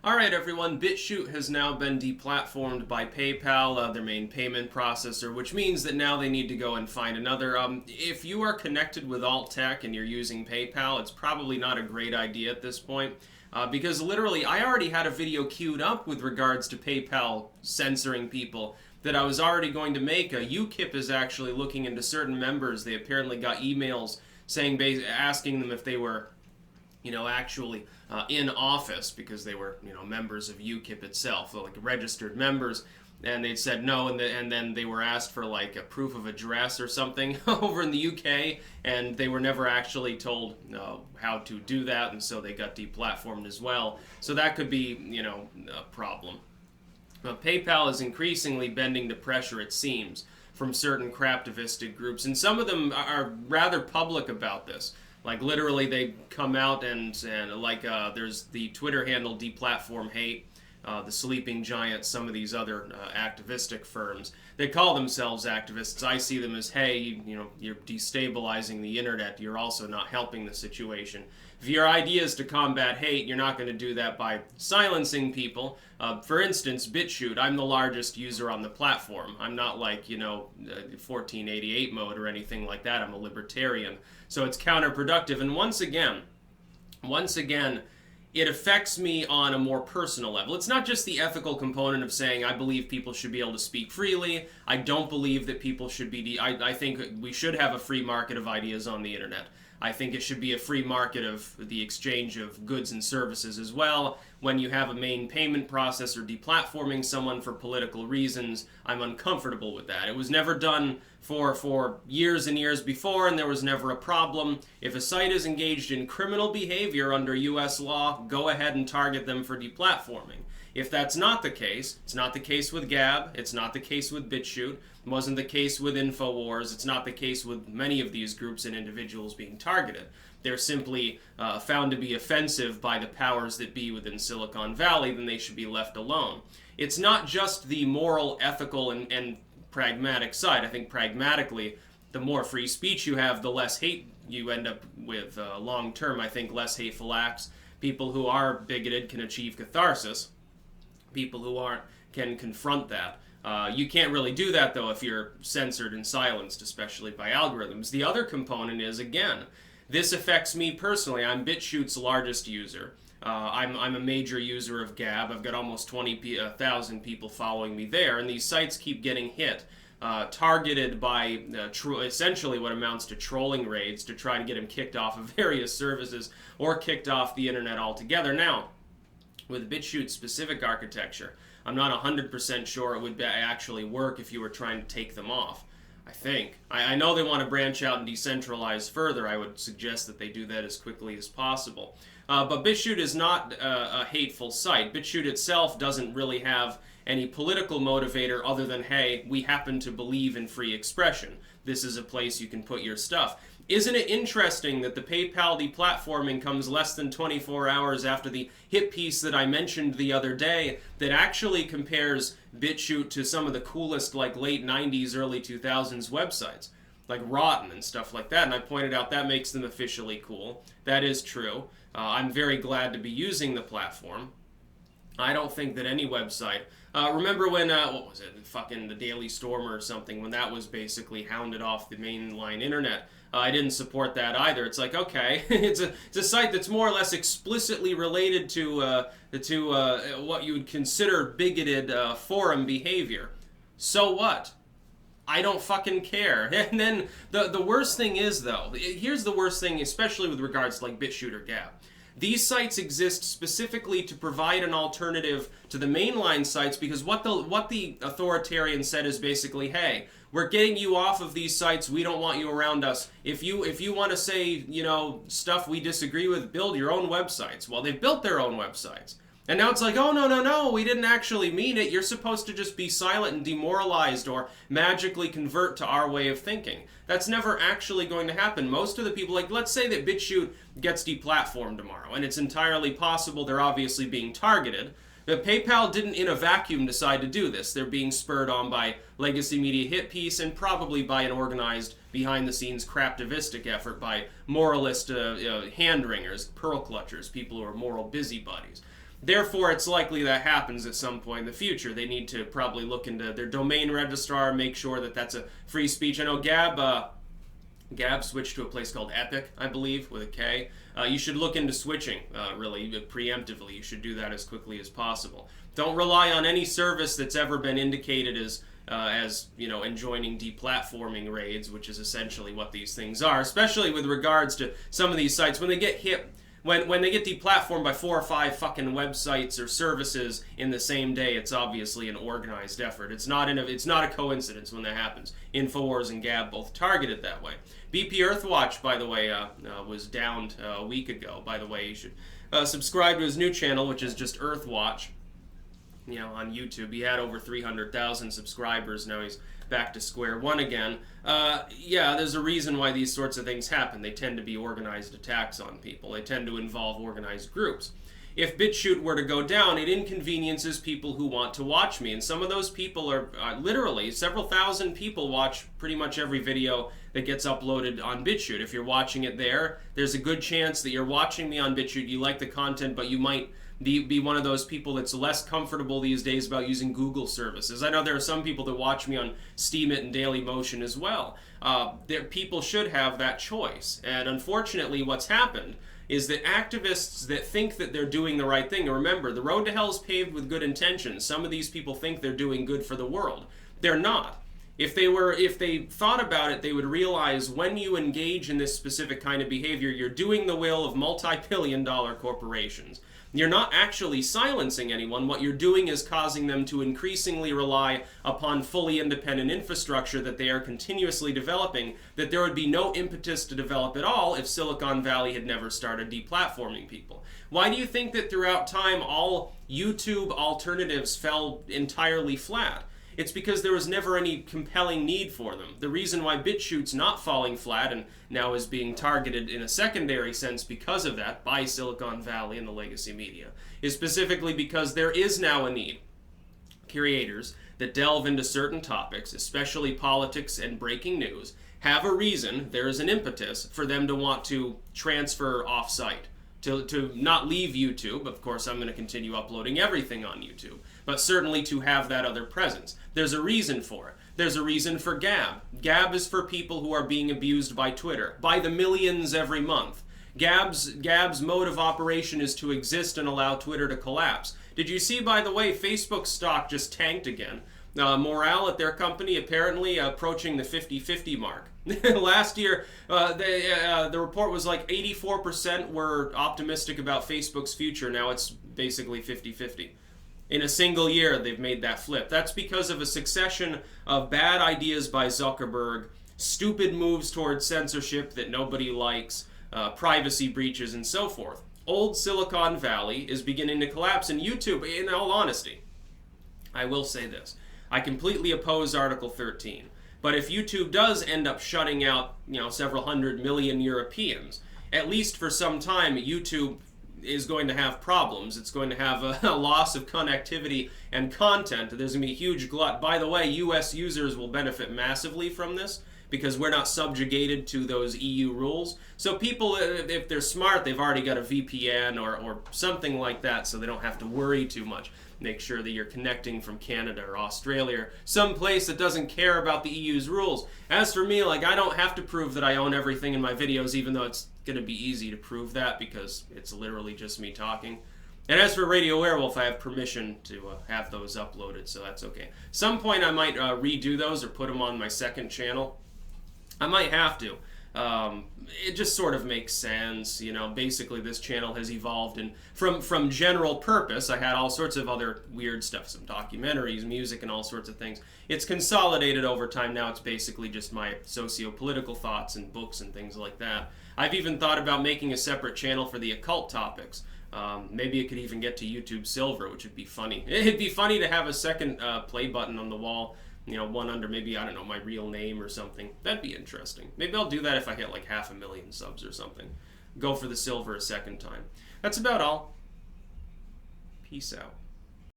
Alright everyone, Bitchute has now been deplatformed by PayPal, their main payment processor, which means that now they need to go and find another. If you are connected with alt tech and you're using PayPal, it's probably not a great idea at this point. Because literally, I already had a video queued up with regards to PayPal censoring people that I was already going to make. UKIP is actually looking into certain members. They apparently got emails saying, asking them if they were actually in office because they were, members of UKIP itself, like registered members, and they'd said no, and then they were asked for like a proof of address or something over in the UK, and they were never actually told how to do that, and so they got deplatformed as well. So that could be, a problem. PayPal is increasingly bending to pressure, it seems, from certain craptivistic groups, and some of them are rather public about this. Like, literally, they come out and there's the Twitter handle Deplatform Hate, the Sleeping Giant, some of these other activistic firms. They call themselves activists. I see them as, hey, you're destabilizing the internet. You're also not helping the situation. If your idea is to combat hate, you're not going to do that by silencing people. For instance, Bitchute, I'm the largest user on the platform. I'm not like, 1488 mode or anything like that. I'm a libertarian. So it's counterproductive. And once again, it affects me on a more personal level. It's not just the ethical component of saying I believe people should be able to speak freely. I don't believe that people should be... I think we should have a free market of ideas on the internet. I think it should be a free market of the exchange of goods and services as well. When you have a main payment processor deplatforming someone for political reasons, I'm uncomfortable with that. It was never done for years and years before, and there was never a problem. If a site is engaged in criminal behavior under US law, go ahead and target them for deplatforming. If that's not the case, it's not the case with Gab, it's not the case with Bitchute, it wasn't the case with InfoWars, it's not the case with many of these groups and individuals being targeted. They're simply found to be offensive by the powers that be within Silicon Valley, then they should be left alone. It's not just the moral, ethical, and pragmatic side. I think pragmatically, the more free speech you have, the less hate you end up with long term. I think less hateful acts. People who are bigoted can achieve catharsis. People who aren't can confront that. You can't really do that, though, if you're censored and silenced, especially by algorithms. The other component is, again, this affects me personally. I'm Bitchute's largest user. I'm a major user of Gab. I've got almost 20,000 people following me there, and these sites keep getting hit, targeted by essentially what amounts to trolling raids to try to get them kicked off of various services or kicked off the internet altogether. Now, with Bitchute's specific architecture, I'm not 100% sure it would actually work if you were trying to take them off. I think. I know they want to branch out and decentralize further. I would suggest that they do that as quickly as possible. But Bitchute is not a hateful site. Bitchute itself doesn't really have any political motivator other than, hey, we happen to believe in free expression. This is a place you can put your stuff. Isn't it interesting that the PayPal deplatforming comes less than 24 hours after the hit piece that I mentioned the other day that actually compares Bitchute to some of the coolest like late 90s, early 2000s websites, like Rotten and stuff like that, and I pointed out that makes them officially cool. That is true. I'm very glad to be using the platform. I don't think that any website... remember when, what was it, fucking the Daily Stormer or something, when that was basically hounded off the mainline internet? I didn't support that either. It's like, okay, it's a site that's more or less explicitly related to what you would consider bigoted forum behavior. So what? I don't fucking care. And then the worst thing is, though, here's the worst thing, especially with regards to like Bitchute or Gab. These sites exist specifically to provide an alternative to the mainline sites because what the authoritarian said is basically, hey, we're getting you off of these sites. We don't want you around us. If you want to say, stuff we disagree with, build your own websites. Well, they've built their own websites. And now it's like, oh, no, we didn't actually mean it. You're supposed to just be silent and demoralized or magically convert to our way of thinking. That's never actually going to happen. Most of the people, like, let's say that Bitchute gets deplatformed tomorrow, and it's entirely possible they're obviously being targeted. But PayPal didn't in a vacuum decide to do this. They're being spurred on by legacy media hit piece and probably by an organized behind-the-scenes craptivistic effort by moralist hand-wringers, pearl clutchers, people who are moral busybodies. Therefore, it's likely that happens at some point in the future. They need to probably look into their domain registrar, make sure that that's a free speech. I know Gab switched to a place called Epic, I believe, with a K. You should look into switching, really, preemptively. You should do that as quickly as possible. Don't rely on any service that's ever been indicated as enjoining deplatforming raids, which is essentially what these things are, especially with regards to some of these sites. When they get hit, when they get deplatformed by 4 or 5 fucking websites or services in the same day, it's obviously an organized effort. It's not a coincidence when that happens. InfoWars and Gab both targeted that way. BP Earthwatch, by the way, was downed a week ago. By the way, you should subscribe to his new channel, which is just Earthwatch. On YouTube. He had over 300,000 subscribers. Now he's back to square one again. There's a reason why these sorts of things happen. They tend to be organized attacks on people. They tend to involve organized groups. If Bitchute were to go down, it inconveniences people who want to watch me. And some of those people are literally several thousand people watch pretty much every video that gets uploaded on Bitchute. If you're watching it there's a good chance that you're watching me on Bitchute. You like the content, but you might be one of those people that's less comfortable these days about using Google services. I know there are some people that watch me on Steemit and Dailymotion as well. People should have that choice. And unfortunately, what's happened is that activists that think that they're doing the right thing, and remember, the road to hell is paved with good intentions. Some of these people think they're doing good for the world. They're not. If they thought about it, they would realize when you engage in this specific kind of behavior, you're doing the will of multi-billion-dollar corporations. You're not actually silencing anyone. What you're doing is causing them to increasingly rely upon fully independent infrastructure that they are continuously developing, that there would be no impetus to develop at all if Silicon Valley had never started deplatforming people. Why do you think that throughout time all YouTube alternatives fell entirely flat? It's because there was never any compelling need for them. The reason why Bitchute's not falling flat and now is being targeted in a secondary sense because of that by Silicon Valley and the legacy media is specifically because there is now a need. Creators that delve into certain topics, especially politics and breaking news, have a reason, there is an impetus for them to want to transfer off-site. To not leave YouTube. Of course, I'm going to continue uploading everything on YouTube, but certainly to have that other presence. There's a reason for it. There's a reason for Gab. Gab is for people who are being abused by Twitter, by the millions every month. Gab's mode of operation is to exist and allow Twitter to collapse. Did you see, by the way, Facebook stock just tanked again? Morale at their company apparently approaching the 50-50 mark. Last year, the report was like 84% were optimistic about Facebook's future. Now it's basically 50-50. In a single year, they've made that flip. That's because of a succession of bad ideas by Zuckerberg, stupid moves towards censorship that nobody likes, privacy breaches, and so forth. Old Silicon Valley is beginning to collapse, and YouTube, in all honesty, I will say this. I completely oppose Article 13. But if YouTube does end up shutting out, several 100 million Europeans, at least for some time, YouTube is going to have problems. It's going to have a loss of connectivity and content. There's going to be a huge glut. By the way, US users will benefit massively from this because we're not subjugated to those EU rules. So people, if they're smart, they've already got a VPN or something like that, so they don't have to worry too much. Make sure that you're connecting from Canada or Australia or some place that doesn't care about the EU's rules. As for me, I don't have to prove that I own everything in my videos, even though it's going to be easy to prove that because it's literally just me talking. And as for Radio Werewolf, I have permission to have those uploaded, so that's okay. Some point I might redo those or put them on my second channel. I might have to. It just sort of makes sense, basically this channel has evolved and from general purpose, I had all sorts of other weird stuff, some documentaries, music, and all sorts of things. It's consolidated over time. Now it's basically just my socio-political thoughts and books and things like that. I've even thought about making a separate channel for the occult topics. Maybe it could even get to YouTube Silver, which would be funny. It'd be funny to have a second play button on the wall. One under maybe, I don't know, my real name or something. That'd be interesting. Maybe I'll do that if I hit like 500,000 subs or something. Go for the silver a second time. That's about all. Peace out.